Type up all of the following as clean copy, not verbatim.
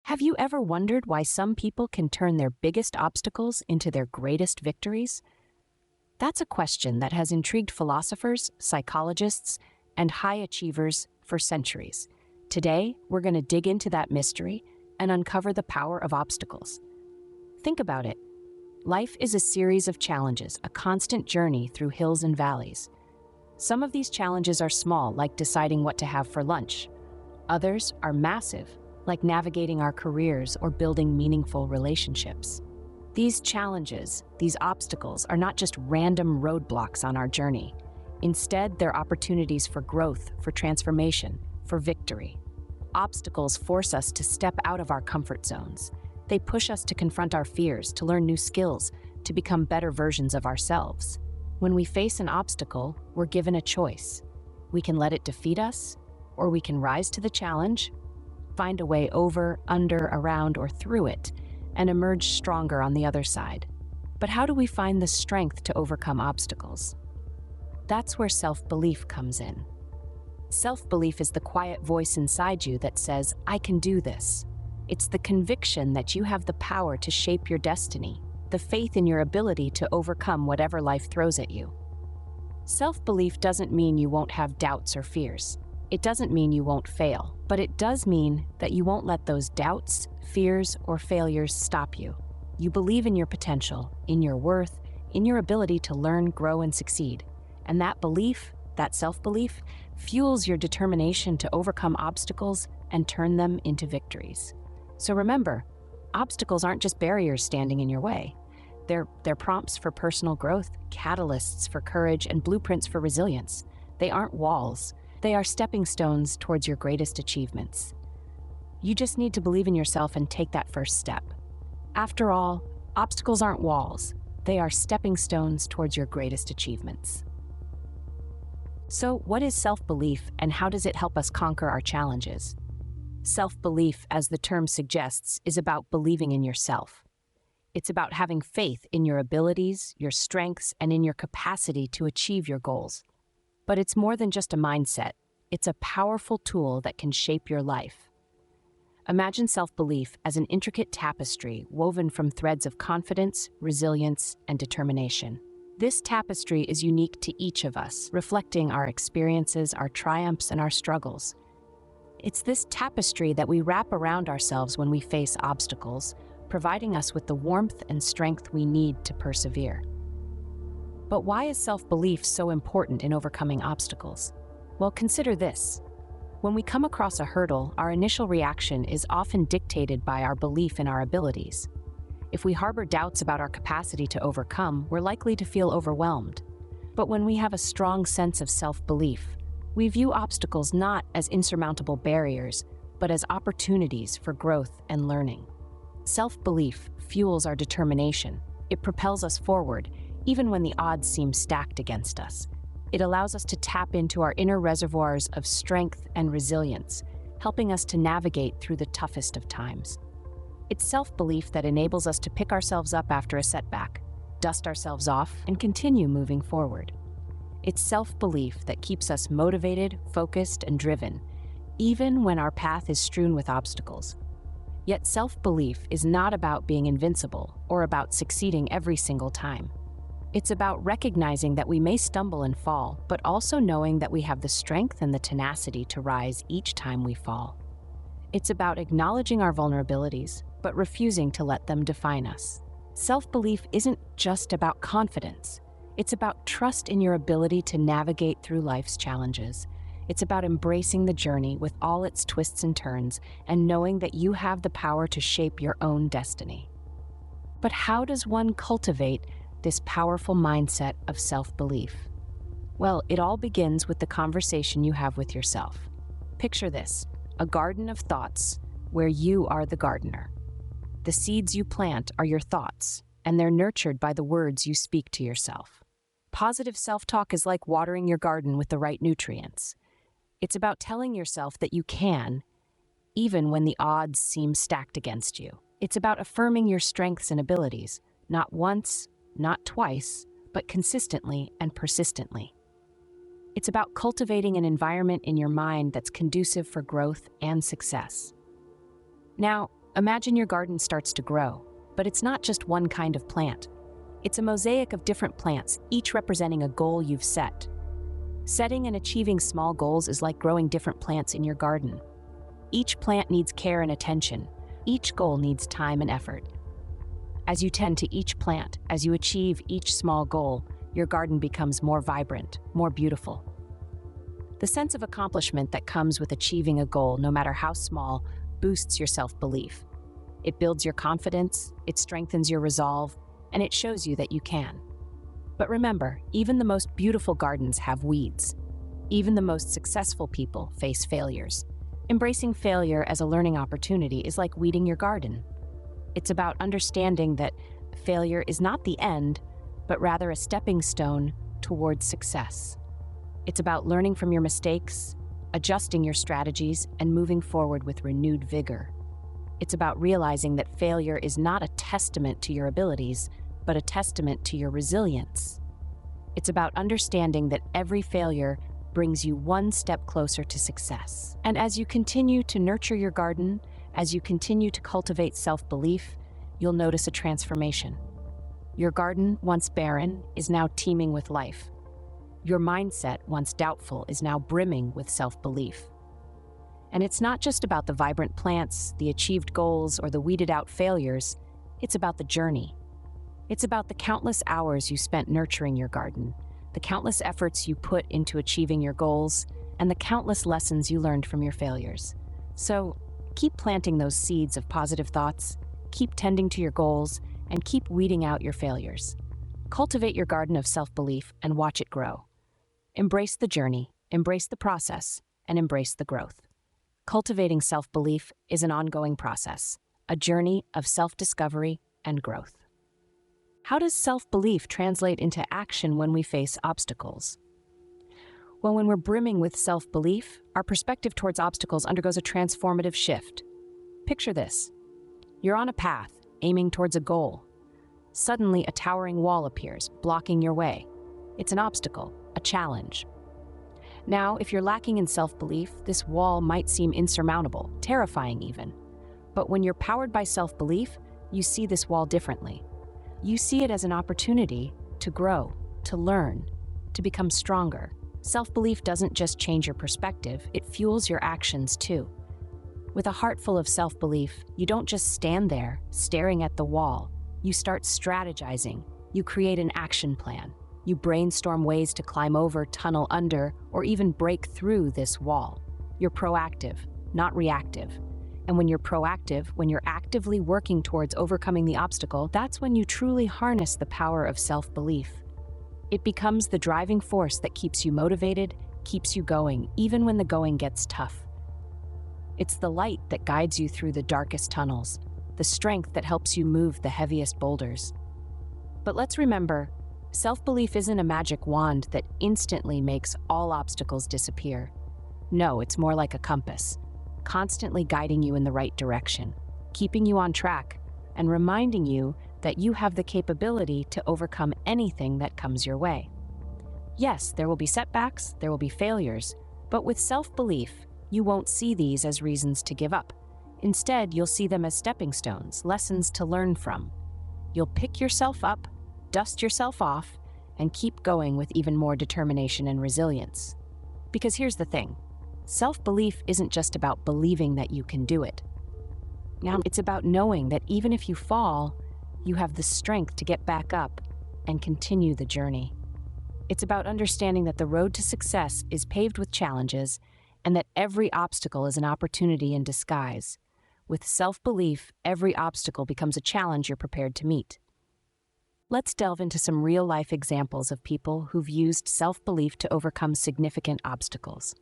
Have you ever wondered why some people can turn their biggest obstacles into their greatest victories? That's a question that has intrigued philosophers, psychologists, and high achievers for centuries. Today, we're going to dig into that mystery and uncover the power of obstacles. Think about it. Life is a series of challenges, a constant journey through hills and valleys. Some of these challenges are small, like deciding what to have for lunch. Others are massive, like navigating our careers or building meaningful relationships. These challenges, these obstacles, are not just random roadblocks on our journey. Instead, they're opportunities for growth, for transformation, for victory. Obstacles force us to step out of our comfort zones. They push us to confront our fears, to learn new skills, to become better versions of ourselves. When we face an obstacle, we're given a choice. We can let it defeat us, or we can rise to the challenge, find a way over, under, around, or through it, and emerge stronger on the other side. But how do we find the strength to overcome obstacles? That's where self-belief comes in. Self-belief is the quiet voice inside you that says, "I can do this." It's the conviction that you have the power to shape your destiny, the faith in your ability to overcome whatever life throws at you. Self-belief doesn't mean you won't have doubts or fears. It doesn't mean you won't fail, but it does mean that you won't let those doubts, fears, or failures stop you. You believe in your potential, in your worth, in your ability to learn, grow, and succeed. And that belief, that self-belief, fuels your determination to overcome obstacles and turn them into victories. So remember, obstacles aren't just barriers standing in your way. They're prompts for personal growth, catalysts for courage, and blueprints for resilience. They aren't walls. They are stepping stones towards your greatest achievements. You just need to believe in yourself and take that first step. After all, obstacles aren't walls. They are stepping stones towards your greatest achievements. So, what is self-belief and how does it help us conquer our challenges? Self-belief, as the term suggests, is about believing in yourself. It's about having faith in your abilities, your strengths, and in your capacity to achieve your goals. But it's more than just a mindset. It's a powerful tool that can shape your life. Imagine self-belief as an intricate tapestry woven from threads of confidence, resilience, and determination. This tapestry is unique to each of us, reflecting our experiences, our triumphs, and our struggles. It's this tapestry that we wrap around ourselves when we face obstacles, providing us with the warmth and strength we need to persevere. But why is self-belief so important in overcoming obstacles? Well, consider this. When we come across a hurdle, our initial reaction is often dictated by our belief in our abilities. If we harbor doubts about our capacity to overcome, we're likely to feel overwhelmed. But when we have a strong sense of self-belief, we view obstacles not as insurmountable barriers, but as opportunities for growth and learning. Self-belief fuels our determination. It propels us forward, even when the odds seem stacked against us. It allows us to tap into our inner reservoirs of strength and resilience, helping us to navigate through the toughest of times. It's self-belief that enables us to pick ourselves up after a setback, dust ourselves off, and continue moving forward. It's self-belief that keeps us motivated, focused, and driven, even when our path is strewn with obstacles. Yet self-belief is not about being invincible or about succeeding every single time. It's about recognizing that we may stumble and fall, but also knowing that we have the strength and the tenacity to rise each time we fall. It's about acknowledging our vulnerabilities, but refusing to let them define us. Self-belief isn't just about confidence. It's about trust in your ability to navigate through life's challenges. It's about embracing the journey with all its twists and turns and knowing that you have the power to shape your own destiny. But how does one cultivate this powerful mindset of self-belief? Well, it all begins with the conversation you have with yourself. Picture this, a garden of thoughts where you are the gardener. The seeds you plant are your thoughts, and they're nurtured by the words you speak to yourself. Positive self-talk is like watering your garden with the right nutrients. It's about telling yourself that you can, even when the odds seem stacked against you. It's about affirming your strengths and abilities, not once, not twice, but consistently and persistently. It's about cultivating an environment in your mind that's conducive for growth and success. Now, Imagine your garden starts to grow, but it's not just one kind of plant. It's a mosaic of different plants, each representing a goal you've set. Setting and achieving small goals is like growing different plants in your garden. Each plant needs care and attention. Each goal needs time and effort. As you tend to each plant, as you achieve each small goal, your garden becomes more vibrant, more beautiful. The sense of accomplishment that comes with achieving a goal, no matter how small, boosts your self-belief. It builds your confidence, it strengthens your resolve, and it shows you that you can. But remember, even the most beautiful gardens have weeds. Even the most successful people face failures. Embracing failure as a learning opportunity is like weeding your garden. It's about understanding that failure is not the end, but rather a stepping stone towards success. It's about learning from your mistakes, adjusting your strategies, and moving forward with renewed vigor. It's about realizing that failure is not a testament to your abilities, but a testament to your resilience. It's about understanding that every failure brings you one step closer to success. And as you continue to nurture your garden, as you continue to cultivate self-belief, you'll notice a transformation. Your garden, once barren, is now teeming with life. Your mindset, once doubtful, is now brimming with self-belief. And it's not just about the vibrant plants, the achieved goals, or the weeded-out failures. It's about the journey. It's about the countless hours you spent nurturing your garden, the countless efforts you put into achieving your goals, and the countless lessons you learned from your failures. So, keep planting those seeds of positive thoughts, keep tending to your goals, and keep weeding out your failures. Cultivate your garden of self-belief and watch it grow. Embrace the journey, embrace the process, and embrace the growth. Cultivating self-belief is an ongoing process, a journey of self-discovery and growth. How does self-belief translate into action when we face obstacles? Well, when we're brimming with self-belief, our perspective towards obstacles undergoes a transformative shift. Picture this. You're on a path, aiming towards a goal. Suddenly, a towering wall appears, blocking your way. It's an obstacle, a challenge. Now, if you're lacking in self-belief, this wall might seem insurmountable, terrifying even. But when you're powered by self-belief, you see this wall differently. You see it as an opportunity to grow, to learn, to become stronger. Self-belief doesn't just change your perspective, it fuels your actions too. With a heart full of self-belief, you don't just stand there, staring at the wall. You start strategizing. You create an action plan. You brainstorm ways to climb over, tunnel under, or even break through this wall. You're proactive, not reactive. And when you're proactive, when you're actively working towards overcoming the obstacle, that's when you truly harness the power of self-belief. It becomes the driving force that keeps you motivated, keeps you going, even when the going gets tough. It's the light that guides you through the darkest tunnels, the strength that helps you move the heaviest boulders. But let's remember, self-belief isn't a magic wand that instantly makes all obstacles disappear. No, it's more like a compass, constantly guiding you in the right direction, keeping you on track, and reminding you that you have the capability to overcome anything that comes your way. Yes, there will be setbacks, there will be failures, but with self-belief, you won't see these as reasons to give up. Instead, you'll see them as stepping stones, lessons to learn from. You'll pick yourself up, dust yourself off, and keep going with even more determination and resilience. Because here's the thing, self-belief isn't just about believing that you can do it. Now, it's about knowing that even if you fall, you have the strength to get back up and continue the journey. It's about understanding that the road to success is paved with challenges and that every obstacle is an opportunity in disguise. With self-belief, every obstacle becomes a challenge you're prepared to meet. Let's delve into some real-life examples of people who've used self-belief to overcome significant obstacles.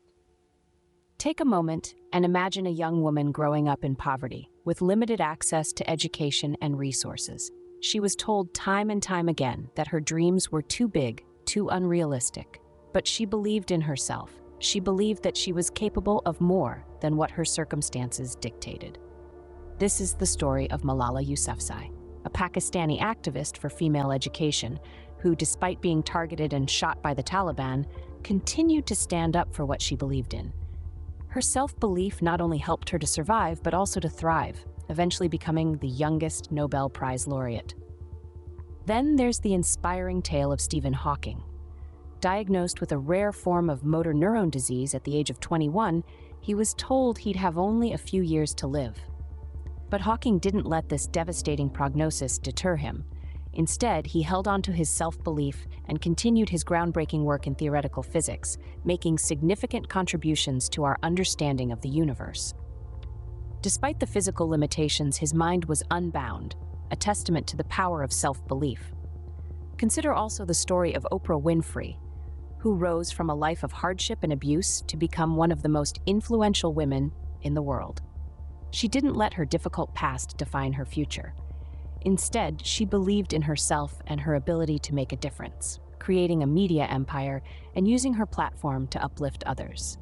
Take a moment and imagine a young woman growing up in poverty, with limited access to education and resources. She was told time and time again that her dreams were too big, too unrealistic. But she believed in herself. She believed that she was capable of more than what her circumstances dictated. This is the story of Malala Yousafzai, a Pakistani activist for female education who, despite being targeted and shot by the Taliban, continued to stand up for what she believed in. Her self-belief not only helped her to survive, but also to thrive. eventually becoming the youngest Nobel Prize laureate. Then there's the inspiring tale of Stephen Hawking. Diagnosed with a rare form of motor neuron disease at the age of 21, he was told he'd have only a few years to live. But Hawking didn't let this devastating prognosis deter him. Instead, he held on to his self-belief and continued his groundbreaking work in theoretical physics, making significant contributions to our understanding of the universe. Despite the physical limitations, his mind was unbound, a testament to the power of self-belief. Consider also the story of Oprah Winfrey, who rose from a life of hardship and abuse to become one of the most influential women in the world. She didn't let her difficult past define her future. Instead, she believed in herself and her ability to make a difference, creating a media empire and using her platform to uplift others.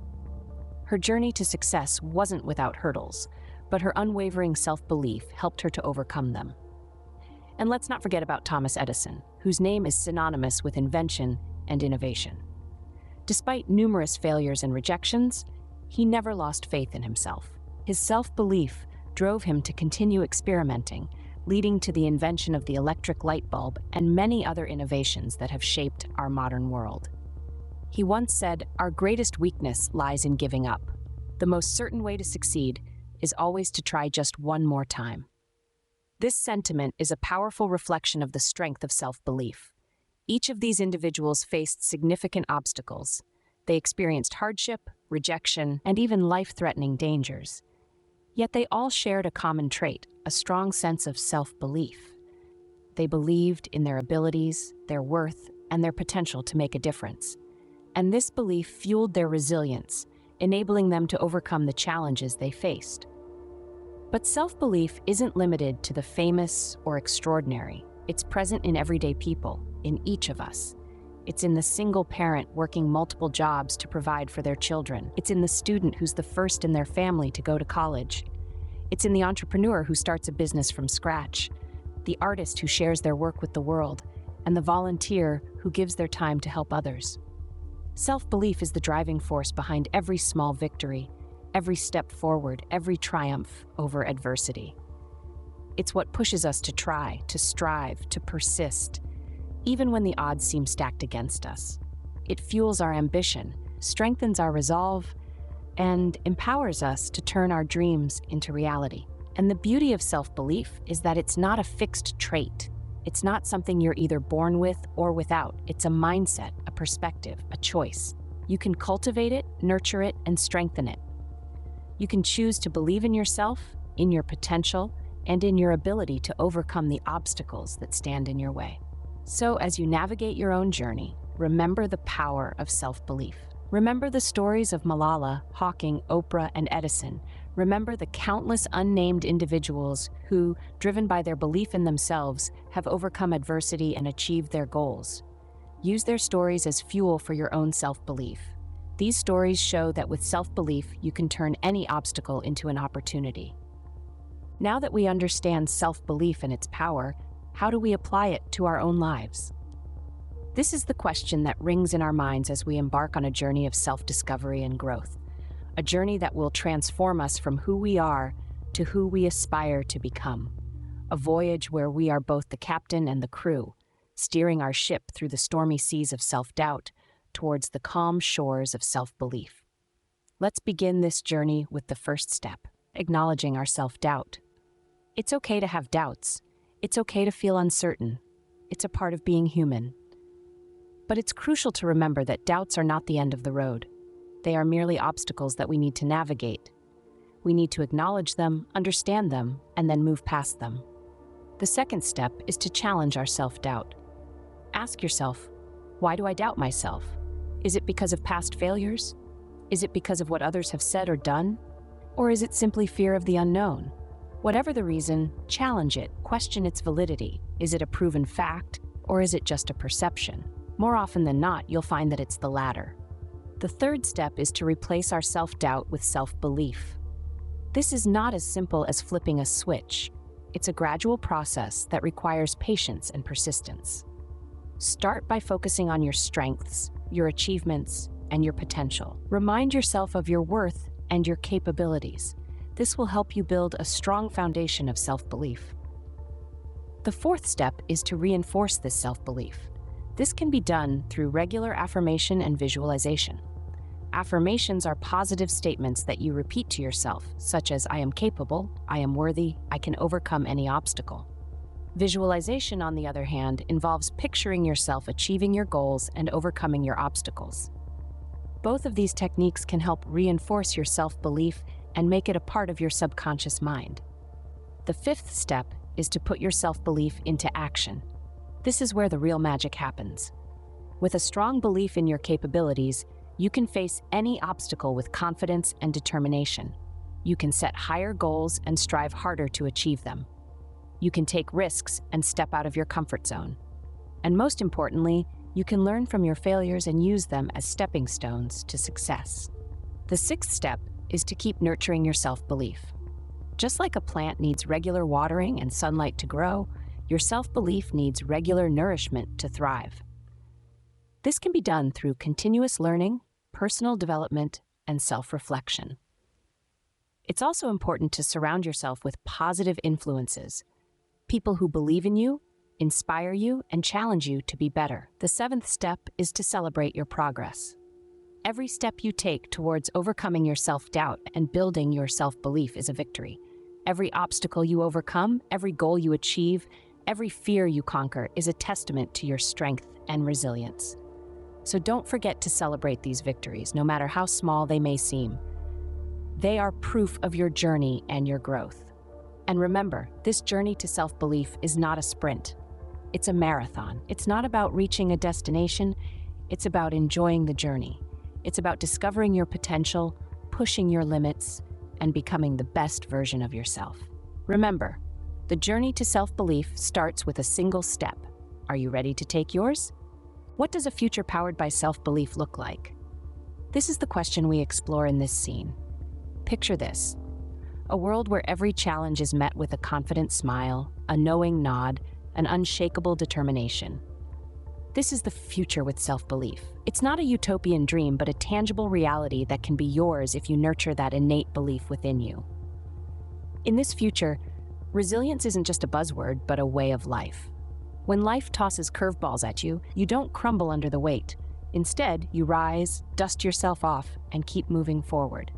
Her journey to success wasn't without hurdles, but her unwavering self-belief helped her to overcome them. And let's not forget about Thomas Edison, whose name is synonymous with invention and innovation. Despite numerous failures and rejections, he never lost faith in himself. His self-belief drove him to continue experimenting, leading to the invention of the electric light bulb and many other innovations that have shaped our modern world. He once said, "Our greatest weakness lies in giving up. The most certain way to succeed is always to try just one more time." This sentiment is a powerful reflection of the strength of self-belief. Each of these individuals faced significant obstacles. They experienced hardship, rejection, and even life-threatening dangers. Yet they all shared a common trait, a strong sense of self-belief. They believed in their abilities, their worth, and their potential to make a difference. And this belief fueled their resilience, enabling them to overcome the challenges they faced. But self-belief isn't limited to the famous or extraordinary. It's present in everyday people, in each of us. It's in the single parent working multiple jobs to provide for their children. It's in the student who's the first in their family to go to college. It's in the entrepreneur who starts a business from scratch, the artist who shares their work with the world, and the volunteer who gives their time to help others. Self-belief is the driving force behind every small victory, every step forward, every triumph over adversity. It's what pushes us to try, to strive, to persist, even when the odds seem stacked against us. It fuels our ambition, strengthens our resolve, and empowers us to turn our dreams into reality. And the beauty of self-belief is that it's not a fixed trait. It's not something you're either born with or without. It's a mindset, a perspective, a choice. You can cultivate it, nurture it, and strengthen it. You can choose to believe in yourself, in your potential, and in your ability to overcome the obstacles that stand in your way. So as you navigate your own journey, remember the power of self-belief. Remember the stories of Malala, Hawking, Oprah, and Edison. Remember the countless unnamed individuals who, driven by their belief in themselves, have overcome adversity and achieved their goals. Use their stories as fuel for your own self-belief. These stories show that with self-belief, you can turn any obstacle into an opportunity. Now that we understand self-belief and its power, how do we apply it to our own lives? This is the question that rings in our minds as we embark on a journey of self-discovery and growth, a journey that will transform us from who we are to who we aspire to become, a voyage where we are both the captain and the crew, steering our ship through the stormy seas of self-doubt towards the calm shores of self-belief. Let's begin this journey with the first step, acknowledging our self-doubt. It's okay to have doubts. It's okay to feel uncertain. It's a part of being human. But it's crucial to remember that doubts are not the end of the road. They are merely obstacles that we need to navigate. We need to acknowledge them, understand them, and then move past them. The second step is to challenge our self-doubt. Ask yourself, why do I doubt myself? Is it because of past failures? Is it because of what others have said or done? Or is it simply fear of the unknown? Whatever the reason, challenge it, question its validity. Is it a proven fact, or is it just a perception? More often than not, you'll find that it's the latter. The third step is to replace our self-doubt with self-belief. This is not as simple as flipping a switch. It's a gradual process that requires patience and persistence. Start by focusing on your strengths, your achievements, and your potential. Remind yourself of your worth and your capabilities. This will help you build a strong foundation of self-belief. The fourth step is to reinforce this self-belief. This can be done through regular affirmation and visualization. Affirmations are positive statements that you repeat to yourself, such as I am capable, I am worthy, I can overcome any obstacle. Visualization, on the other hand, involves picturing yourself achieving your goals and overcoming your obstacles. Both of these techniques can help reinforce your self-belief and make it a part of your subconscious mind. The fifth step is to put your self-belief into action. This is where the real magic happens. With a strong belief in your capabilities, you can face any obstacle with confidence and determination. You can set higher goals and strive harder to achieve them. You can take risks and step out of your comfort zone. And most importantly, you can learn from your failures and use them as stepping stones to success. The sixth step is to keep nurturing your self-belief. Just like a plant needs regular watering and sunlight to grow, your self-belief needs regular nourishment to thrive. This can be done through continuous learning, personal development, and self-reflection. It's also important to surround yourself with positive influences, people who believe in you, inspire you, and challenge you to be better. The seventh step is to celebrate your progress. Every step you take towards overcoming your self-doubt and building your self-belief is a victory. Every obstacle you overcome, every goal you achieve, every fear you conquer is a testament to your strength and resilience. So don't forget to celebrate these victories, no matter how small they may seem. They are proof of your journey and your growth. And remember, this journey to self-belief is not a sprint. It's a marathon. It's not about reaching a destination. It's about enjoying the journey. It's about discovering your potential, pushing your limits, and becoming the best version of yourself. Remember, the journey to self-belief starts with a single step. Are you ready to take yours? What does a future powered by self-belief look like? This is the question we explore in this scene. Picture this: a world where every challenge is met with a confident smile, a knowing nod, an unshakable determination. This is the future with self-belief. It's not a utopian dream, but a tangible reality that can be yours if you nurture that innate belief within you. In this future, resilience isn't just a buzzword, but a way of life. When life tosses curveballs at you, you don't crumble under the weight. Instead, you rise, dust yourself off, and keep moving forward.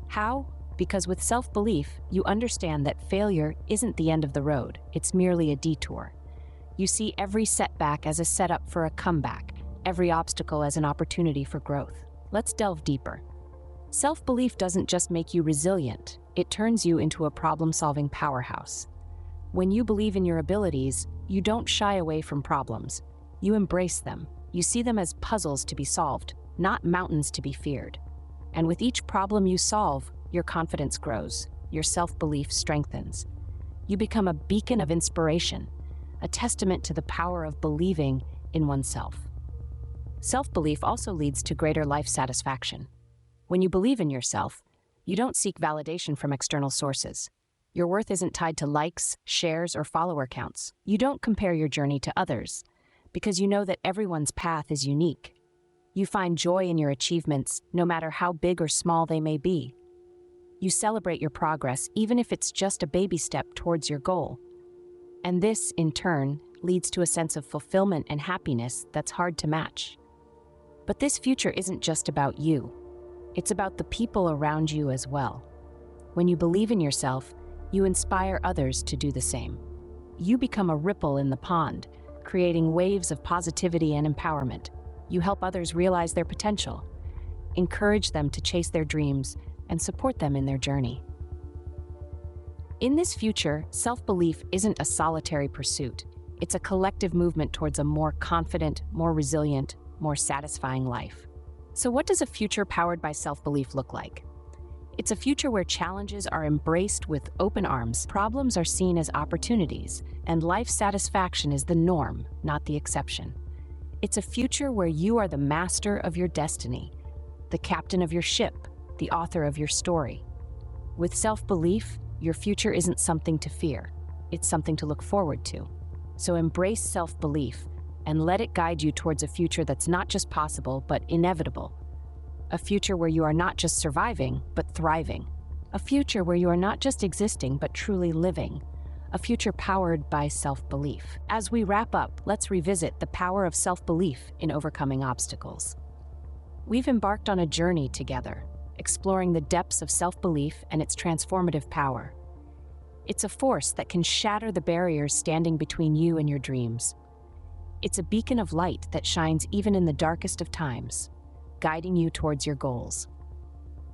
How? Because with self-belief, you understand that failure isn't the end of the road, it's merely a detour. You see every setback as a setup for a comeback, every obstacle as an opportunity for growth. Let's delve deeper. Self-belief doesn't just make you resilient, it turns you into a problem-solving powerhouse. When you believe in your abilities, you don't shy away from problems. You embrace them. You see them as puzzles to be solved, not mountains to be feared. And with each problem you solve, your confidence grows, your self-belief strengthens. You become a beacon of inspiration, a testament to the power of believing in oneself. Self-belief also leads to greater life satisfaction. When you believe in yourself, you don't seek validation from external sources. Your worth isn't tied to likes, shares, or follower counts. You don't compare your journey to others, because you know that everyone's path is unique. You find joy in your achievements, no matter how big or small they may be. You celebrate your progress, even if it's just a baby step towards your goal. And this, in turn, leads to a sense of fulfillment and happiness that's hard to match. But this future isn't just about you. It's about the people around you as well. When you believe in yourself, you inspire others to do the same. You become a ripple in the pond, creating waves of positivity and empowerment. You help others realize their potential, encourage them to chase their dreams, and support them in their journey. In this future, self-belief isn't a solitary pursuit. It's a collective movement towards a more confident, more resilient, more satisfying life. So what does a future powered by self-belief look like? It's a future where challenges are embraced with open arms, problems are seen as opportunities, and life satisfaction is the norm, not the exception. It's a future where you are the master of your destiny, the captain of your ship, the author of your story. With self-belief, your future isn't something to fear, it's something to look forward to. So embrace self-belief and let it guide you towards a future that's not just possible, but inevitable. A future where you are not just surviving, but thriving. a future where you are not just existing but truly living, a future powered by self-belief. As we wrap up, let's revisit the power of self-belief in overcoming obstacles. We've embarked on a journey together, exploring the depths of self-belief and its transformative power. It's a force that can shatter the barriers standing between you and your dreams. It's a beacon of light that shines even in the darkest of times, guiding you towards your goals.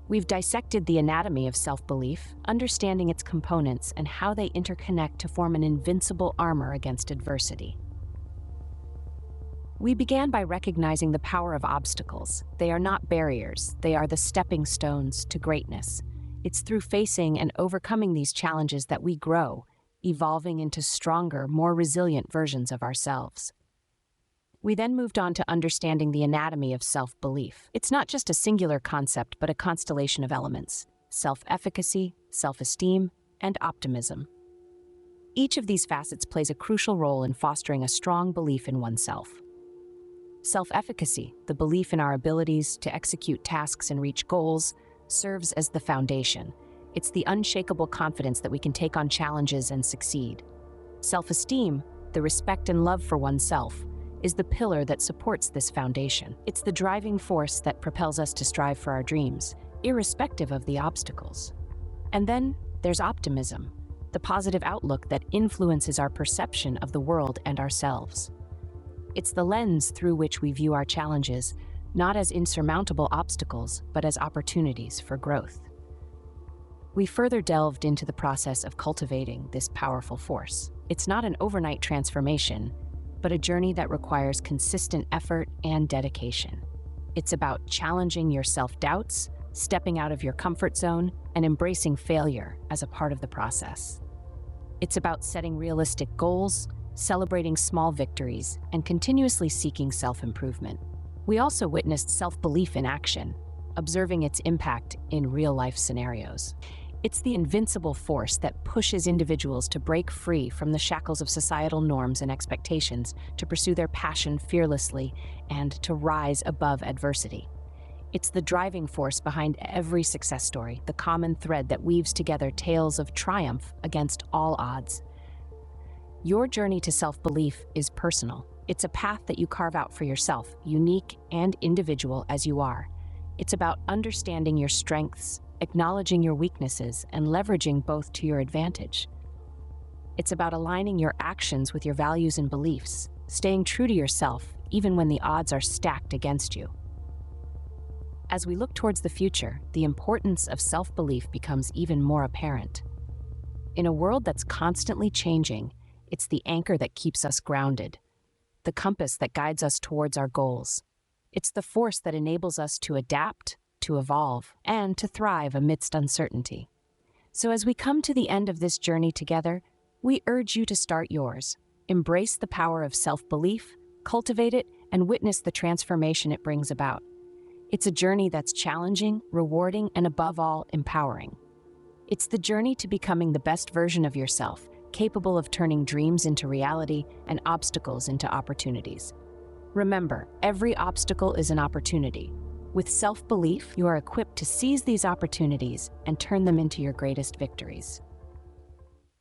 We've dissected the anatomy of self-belief, understanding its components and how they interconnect to form an invincible armor against adversity. We began by recognizing the power of obstacles. They are not barriers, they are the stepping stones to greatness. It's through facing and overcoming these challenges that we grow, evolving into stronger, more resilient versions of ourselves. We then moved on to understanding the anatomy of self-belief. It's not just a singular concept, but a constellation of elements: self-efficacy, self-esteem, and optimism. Each of these facets plays a crucial role in fostering a strong belief in oneself. Self-efficacy, the belief in our abilities to execute tasks and reach goals, serves as the foundation. It's the unshakable confidence that we can take on challenges and succeed. Self-esteem, the respect and love for oneself, is the pillar that supports this foundation. It's the driving force that propels us to strive for our dreams, irrespective of the obstacles. And then there's optimism, the positive outlook that influences our perception of the world and ourselves. It's the lens through which we view our challenges, not as insurmountable obstacles, but as opportunities for growth. We further delved into the process of cultivating this powerful force. It's not an overnight transformation, but a journey that requires consistent effort and dedication. It's about challenging your self-doubts, stepping out of your comfort zone, and embracing failure as a part of the process. It's about setting realistic goals, celebrating small victories, and continuously seeking self-improvement. We also witnessed self-belief in action, observing its impact in real-life scenarios. It's the invincible force that pushes individuals to break free from the shackles of societal norms and expectations, to pursue their passion fearlessly, and to rise above adversity. It's the driving force behind every success story, the common thread that weaves together tales of triumph against all odds. Your journey to self-belief is personal. It's a path that you carve out for yourself, unique and individual as you are. It's about understanding your strengths, acknowledging your weaknesses, and leveraging both to your advantage. It's about aligning your actions with your values and beliefs, staying true to yourself even when the odds are stacked against you. As we look towards the future, the importance of self-belief becomes even more apparent. In a world that's constantly changing, it's the anchor that keeps us grounded, the compass that guides us towards our goals. It's the force that enables us to adapt, to evolve, and to thrive amidst uncertainty. So as we come to the end of this journey together, we urge you to start yours. Embrace the power of self-belief, cultivate it, and witness the transformation it brings about. It's a journey that's challenging, rewarding, and above all, empowering. It's the journey to becoming the best version of yourself, capable of turning dreams into reality and obstacles into opportunities. Remember, every obstacle is an opportunity. With self-belief, you are equipped to seize these opportunities and turn them into your greatest victories.